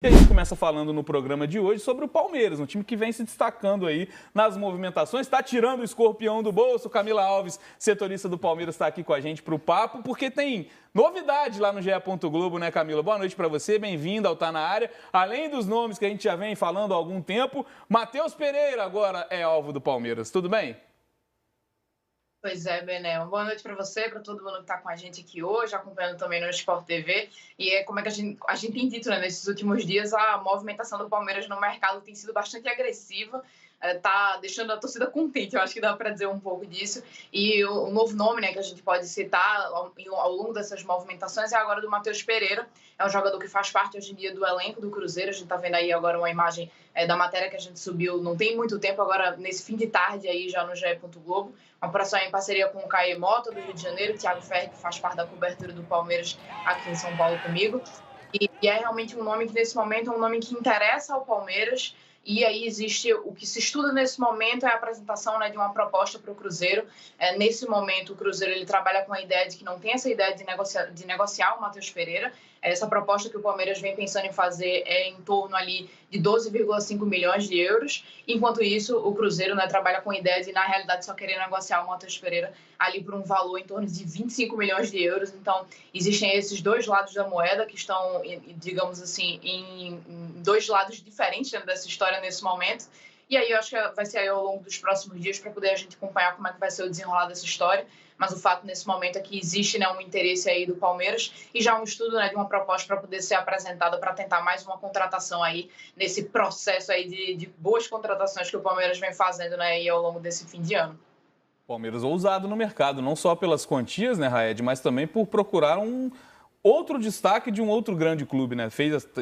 E a gente começa falando no programa de hoje sobre o Palmeiras, um time que vem se destacando aí nas movimentações, está tirando o escorpião do bolso. Camila Alves, setorista do Palmeiras, está aqui com a gente para o papo, porque tem novidade lá no GE. Globo, né, Camila? Boa noite para você, bem-vinda ao Tá Na Área. Além dos nomes que a gente já vem falando há algum tempo, Matheus Pereira agora é alvo do Palmeiras. Tudo bem? Pois é, Bené. Uma boa noite para você, para todo mundo que está com a gente aqui hoje, acompanhando também no Sport TV. E é como é que a gente tem dito, né, nesses últimos dias, a movimentação do Palmeiras no mercado tem sido bastante agressiva, tá deixando a torcida contente, eu acho que dá para dizer um pouco disso. E o novo nome, né, que a gente pode citar ao longo dessas movimentações é agora do Matheus Pereira. É um jogador que faz parte hoje em dia do elenco do Cruzeiro. A gente está vendo aí agora uma imagem da matéria que a gente subiu não tem muito tempo, agora nesse fim de tarde aí já no GE. Globo. Uma operação em parceria com o Caê Mota, do Rio de Janeiro, Thiago Ferri, que faz parte da cobertura do Palmeiras aqui em São Paulo comigo. E é realmente um nome que, nesse momento, é um nome que interessa ao Palmeiras. E aí existe, o que se estuda nesse momento é a apresentação, né, de uma proposta para o Cruzeiro. Nesse momento, o Cruzeiro ele trabalha com a ideia de que não tem essa ideia de negociar o Matheus Pereira. Essa proposta que o Palmeiras vem pensando em fazer é em torno ali de 12,5 milhões de euros. Enquanto isso, o Cruzeiro, né, trabalha com a ideia de, na realidade, só querer negociar o Matheus Pereira ali por um valor em torno de 25 milhões de euros. Então, existem esses dois lados da moeda que estão, digamos assim, em dois lados diferentes dessa história nesse momento. E aí eu acho que vai ser aí ao longo dos próximos dias para poder a gente acompanhar como é que vai ser o desenrolar dessa história. Mas o fato nesse momento é que existe, né, um interesse aí do Palmeiras e já um estudo, né, de uma proposta para poder ser apresentada para tentar mais uma contratação aí nesse processo aí de boas contratações que o Palmeiras vem fazendo, né, aí ao longo desse fim de ano. Palmeiras ousado no mercado, não só pelas quantias, né, Raed, mas também por procurar outro destaque de um outro grande clube, né?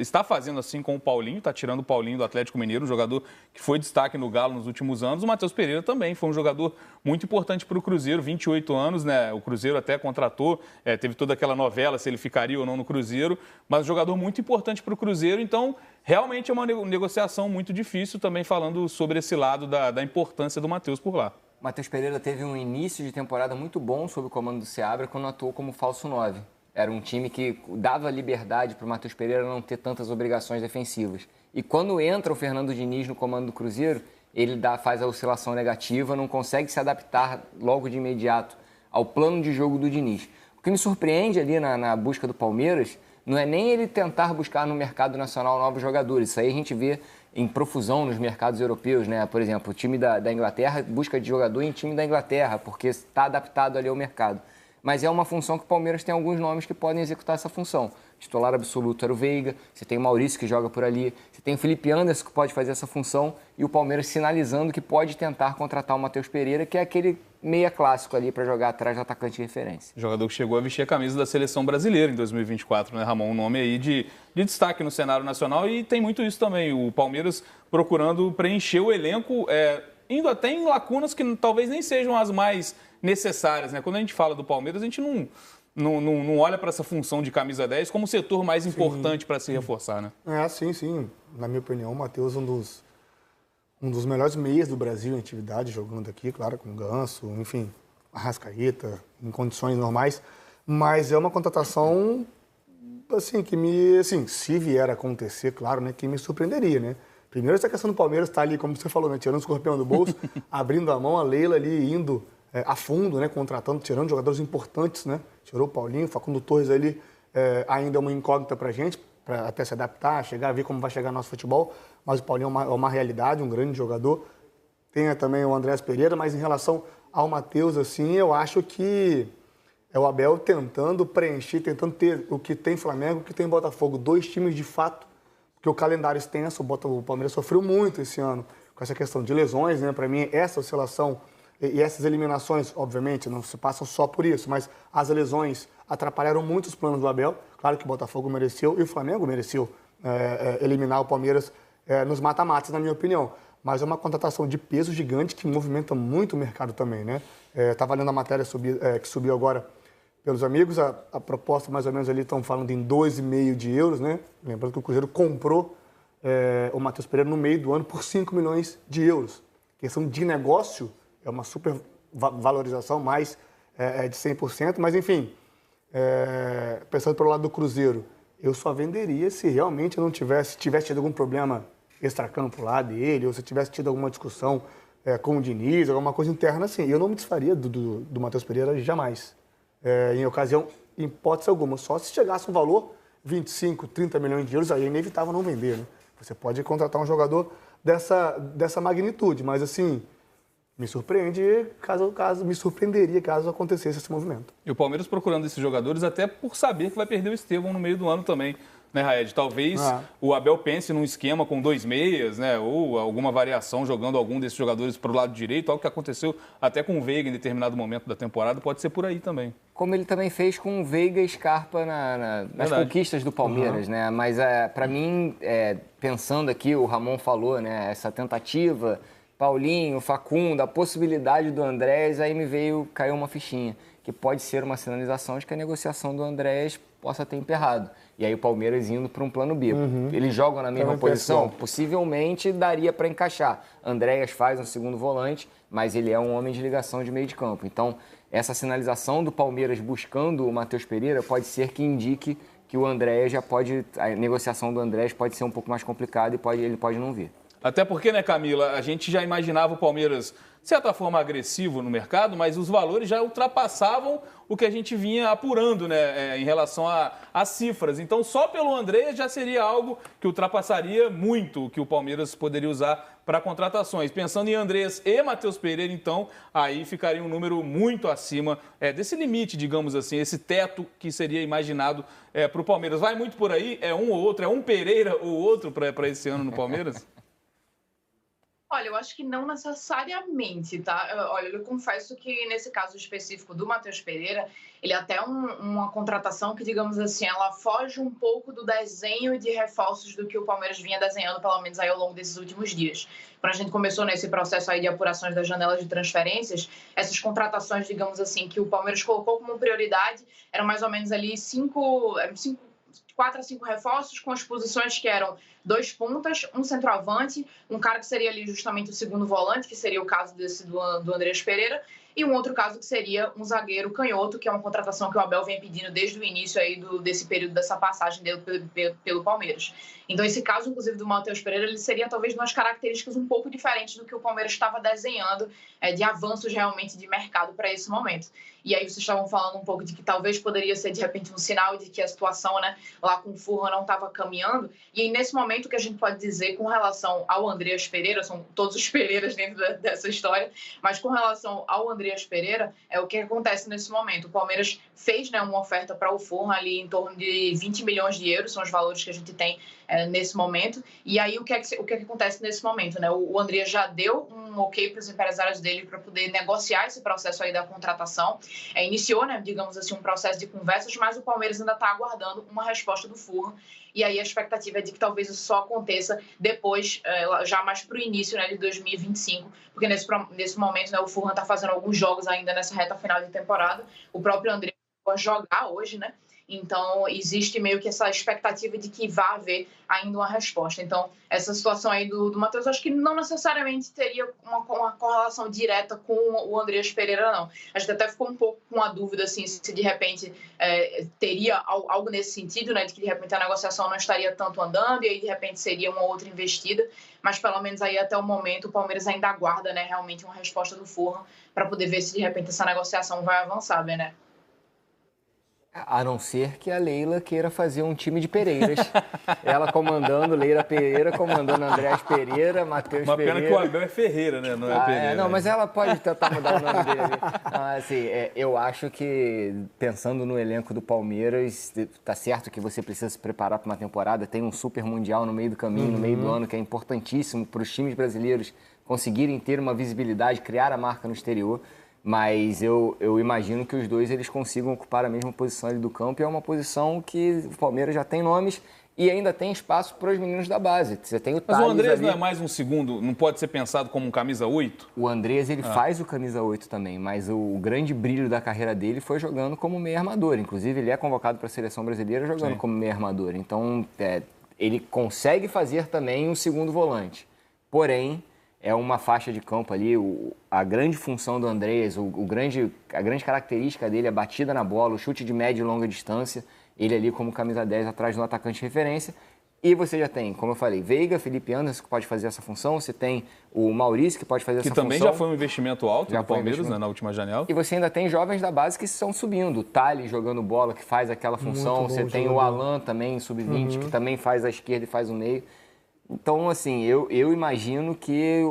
Está fazendo assim com o Paulinho, está tirando o Paulinho do Atlético Mineiro, um jogador que foi destaque no Galo nos últimos anos. O Matheus Pereira também foi um jogador muito importante para o Cruzeiro, 28 anos, né? O Cruzeiro até contratou, teve toda aquela novela se ele ficaria ou não no Cruzeiro, mas um jogador muito importante para o Cruzeiro, então realmente é uma negociação muito difícil, também falando sobre esse lado da importância do Matheus por lá. O Matheus Pereira teve um início de temporada muito bom sob o comando do Seabra quando atuou como falso 9. Era um time que dava liberdade para o Matheus Pereira não ter tantas obrigações defensivas. E quando entra o Fernando Diniz no comando do Cruzeiro, ele faz a oscilação negativa, não consegue se adaptar logo de imediato ao plano de jogo do Diniz. O que me surpreende ali na busca do Palmeiras não é nem ele tentar buscar no mercado nacional novos jogadores. Isso aí a gente vê em profusão nos mercados europeus, né? Por exemplo, o time da Inglaterra busca de jogador em time da Inglaterra, porque está adaptado ali ao mercado. Mas é uma função que o Palmeiras tem alguns nomes que podem executar essa função. O titular absoluto era o Veiga, você tem o Maurício que joga por ali, você tem o Felipe Anderson que pode fazer essa função e o Palmeiras sinalizando que pode tentar contratar o Matheus Pereira, que é aquele meia clássico ali para jogar atrás do atacante de referência. Jogador que chegou a vestir a camisa da Seleção Brasileira em 2024, né, Ramon? Um nome aí de destaque no cenário nacional e tem muito isso também. O Palmeiras procurando preencher o elenco, indo até em lacunas que talvez nem sejam as mais necessárias, né? Quando a gente fala do Palmeiras, a gente não olha para essa função de camisa 10 como o setor mais importante para se reforçar, né? Sim. Na minha opinião, o Matheus é um dos melhores meias do Brasil em atividade, jogando aqui, claro, com o Ganso, enfim, Arrascaeta, em condições normais. Mas é uma contratação, assim, se vier a acontecer, claro, né, que me surpreenderia, né? Primeiro, essa questão do Palmeiras está ali, como você falou, né, tirando o escorpião do bolso, abrindo a mão, a Leila ali indo a fundo, né, contratando, tirando jogadores importantes, né? Tirou o Paulinho, o Facundo Torres ali ainda é uma incógnita para a gente, para até se adaptar, chegar a ver como vai chegar nosso futebol, mas o Paulinho é uma realidade, um grande jogador. Tem também o Andrés Pereira, mas em relação ao Matheus, assim, eu acho que é o Abel tentando preencher, tentando ter o que tem Flamengo, o que tem Botafogo, dois times de fato, porque o calendário extenso, o Palmeiras sofreu muito esse ano com essa questão de lesões, né? Para mim, essa oscilação e essas eliminações, obviamente, não se passam só por isso, mas as lesões atrapalharam muito os planos do Abel. Claro que o Botafogo mereceu e o Flamengo mereceu eliminar o Palmeiras nos mata-matas, na minha opinião. Mas é uma contratação de peso gigante que movimenta muito o mercado também, né? Estava lendo a matéria que subiu agora pelos amigos, a proposta mais ou menos ali estão falando em 2,5 de euros, né? Lembrando que o Cruzeiro comprou o Matheus Pereira no meio do ano por 5 milhões de euros. Questão de negócio, é uma super valorização, mais de 100%, mas enfim, pensando pelo lado do Cruzeiro, eu só venderia se realmente eu não tivesse tido algum problema extracampo lá dele, ou se tivesse tido alguma discussão com o Diniz, alguma coisa interna assim. Eu não me desfaria do Matheus Pereira jamais. Em ocasião, em hipótese alguma. Só se chegasse um valor 25, 30 milhões de euros, aí é inevitável não vender, né? Você pode contratar um jogador dessa magnitude, mas assim, me surpreenderia caso acontecesse esse movimento. E o Palmeiras procurando esses jogadores até por saber que vai perder o Estevão no meio do ano também, né, Raed? Talvez o Abel pense num esquema com 2 meias, né? Ou alguma variação jogando algum desses jogadores para o lado direito, algo que aconteceu até com o Veiga em determinado momento da temporada, pode ser por aí também. Como ele também fez com o Veiga e Scarpa nas conquistas do Palmeiras, né? Mas para mim, pensando aqui, o Ramon falou, né? Essa tentativa, Paulinho, Facundo, a possibilidade do Andrés, aí caiu uma fichinha, que pode ser uma sinalização de que a negociação do Andrés possa ter emperrado. E aí o Palmeiras indo para um plano B. Eles jogam na mesma posição? Possivelmente daria para encaixar. Andrés faz um segundo volante, mas ele é um homem de ligação de meio de campo. Então, essa sinalização do Palmeiras buscando o Matheus Pereira pode ser que indique que o Andrés a negociação do Andrés pode ser um pouco mais complicada e ele pode não vir. Até porque, né, Camila, a gente já imaginava o Palmeiras, de certa forma, agressivo no mercado, mas os valores já ultrapassavam o que a gente vinha apurando, né, em relação às cifras. Então, só pelo Andrés já seria algo que ultrapassaria muito o que o Palmeiras poderia usar para contratações. Pensando em Andrés e Matheus Pereira, então, aí ficaria um número muito acima desse limite, digamos assim, esse teto que seria imaginado para o Palmeiras. Vai muito por aí? É um ou outro? É um Pereira ou outro para esse ano no Palmeiras? Olha, eu acho que não necessariamente, tá? Olha, eu confesso que nesse caso específico do Matheus Pereira, ele é até uma contratação que, digamos assim, ela foge um pouco do desenho de reforços do que o Palmeiras vinha desenhando, pelo menos aí ao longo desses últimos dias. Quando a gente começou nesse processo aí de apurações das janelas de transferências, essas contratações, digamos assim, que o Palmeiras colocou como prioridade, eram mais ou menos ali 4 a 5 reforços, com as posições que eram 2 pontas, um centroavante, um cara que seria ali justamente o segundo volante, que seria o caso do Andrés Pereira, e um outro caso que seria um zagueiro canhoto, que é uma contratação que o Abel vem pedindo desde o início aí desse período, dessa passagem dele pelo Palmeiras. Então, esse caso, inclusive, do Matheus Pereira, ele seria talvez umas características um pouco diferentes do que o Palmeiras estava desenhando de avanços realmente de mercado para esse momento. E aí vocês estavam falando um pouco de que talvez poderia ser, de repente, um sinal de que a situação, né, lá com o Furran não estava caminhando. E aí, nesse momento, o que a gente pode dizer com relação ao Andrés Pereira, são todos os Pereiras dentro dessa história, mas com relação ao Andrés Pereira, é o que acontece nesse momento. O Palmeiras fez, né, uma oferta para o Furran ali em torno de 20 milhões de euros, são os valores que a gente tem nesse momento. E aí, o que acontece nesse momento, né? O Andrés já deu um ok para os empresários dele para poder negociar esse processo aí da contratação. Iniciou, né, digamos assim, um processo de conversas, mas o Palmeiras ainda está aguardando uma resposta do Furran. E aí a expectativa é de que talvez isso só aconteça depois, já mais para o início, né, de 2025, porque nesse momento, né, o Furran está fazendo alguns jogos ainda nessa reta final de temporada. O próprio Andrés vai jogar hoje, né? Então, existe meio que essa expectativa de que vai haver ainda uma resposta. Então, essa situação aí do Matheus, acho que não necessariamente teria uma correlação direta com o Andrés Pereira, não. A gente até ficou um pouco com a dúvida, assim, se de repente teria algo nesse sentido, né, de que de repente a negociação não estaria tanto andando e aí de repente seria uma outra investida, mas pelo menos aí até o momento o Palmeiras ainda aguarda, né, realmente uma resposta do Furran para poder ver se de repente essa negociação vai avançar, né? A não ser que a Leila queira fazer um time de Pereiras. Ela comandando, Leila Pereira comandando Andrés Pereira, Matheus Pereira. Uma pena que o Abel é Ferreira, né? Não é Pereira. Não, mas ela pode tentar mudar o nome dele. Assim, eu acho que, pensando no elenco do Palmeiras, tá certo que você precisa se preparar para uma temporada, tem um super mundial no meio do caminho, no meio do ano, que é importantíssimo para os times brasileiros conseguirem ter uma visibilidade, criar a marca no exterior. Mas eu imagino que os dois eles consigam ocupar a mesma posição ali do campo, e é uma posição que o Palmeiras já tem nomes e ainda tem espaço para os meninos da base. Você tem o Thales. Mas o Andrés ali. Não é mais um segundo, não pode ser pensado como um camisa 8? O Andrés ele faz o camisa 8 também, mas o grande brilho da carreira dele foi jogando como meio armador. Inclusive, ele é convocado para a seleção brasileira jogando como meio armador. Então, ele consegue fazer também um segundo volante. Porém, é uma faixa de campo ali, a grande função do Andrés, a grande característica dele, a batida na bola, o chute de média e longa distância, ele ali como camisa 10 atrás do atacante de referência. E você já tem, como eu falei, Veiga, Felipe Anderson, que pode fazer essa função. Você tem o Maurício, que pode fazer essa função. Que também já foi um investimento alto Já no foi Palmeiras, né, na última janela. E você ainda tem jovens da base que estão subindo. O Thales jogando bola, que faz aquela função. Muito bom Você tem jogador. o Alan também, sub-20, que também faz a esquerda e faz o meio. Então, assim, eu imagino que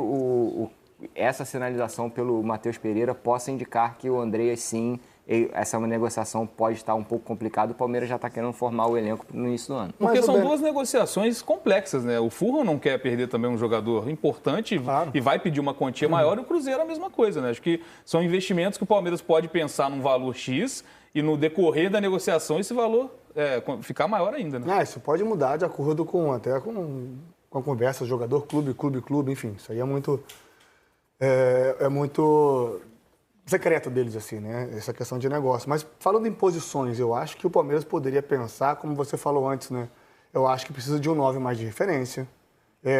essa sinalização pelo Matheus Pereira possa indicar que o Andreas, sim, essa negociação pode estar um pouco complicada. O Palmeiras já está querendo formar o elenco no início do ano. Porque Mas, são Roberto, duas negociações complexas, né? O Fulham não quer perder também um jogador importante Claro. e vai pedir uma quantia maior, e o Cruzeiro é a mesma coisa, né? Acho que são investimentos que o Palmeiras pode pensar num valor X e no decorrer da negociação esse valor ficar maior ainda, né? Isso pode mudar de acordo com a conversa, jogador, clube, enfim. Isso aí é muito secreto deles, assim, né? Essa questão de negócio. Mas falando em posições, eu acho que o Palmeiras poderia pensar, como você falou antes, né? Eu acho que precisa de um 9 mais de referência.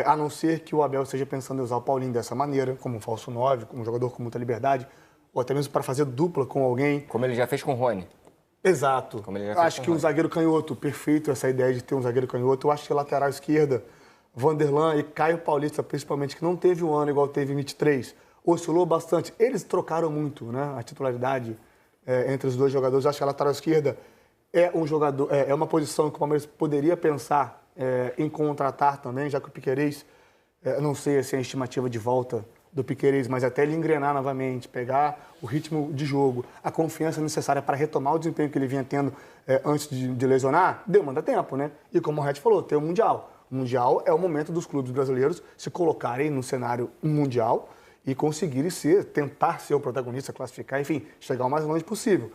A não ser que o Abel esteja pensando em usar o Paulinho dessa maneira, como um falso 9, como um jogador com muita liberdade, ou até mesmo para fazer dupla com alguém. Como ele já fez com o Rony. Exato. Como ele já Eu fez acho com que o um Rony. zagueiro canhoto, perfeito essa ideia de ter um zagueiro canhoto. Eu acho que lateral esquerda, Vanderlan e Caio Paulista, principalmente, que não teve um ano igual teve em 23, oscilou bastante. Eles trocaram muito, né? A titularidade entre os dois jogadores. Eu acho que a lateral esquerda é uma posição que o Palmeiras poderia pensar em contratar também, já que o Piquerez, não sei se é a estimativa de volta do Piquerez, mas até ele engrenar novamente, pegar o ritmo de jogo, a confiança necessária para retomar o desempenho que ele vinha tendo antes de lesionar, demanda tempo, né? E como o Red falou, tem o Mundial. O Mundial é o momento dos clubes brasileiros se colocarem no cenário mundial e conseguirem tentar ser o protagonista, classificar, enfim, chegar o mais longe possível.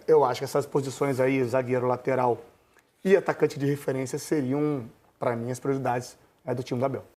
Eu acho que essas posições aí, zagueiro, lateral e atacante de referência, seriam, para mim, as prioridades do time do Abel.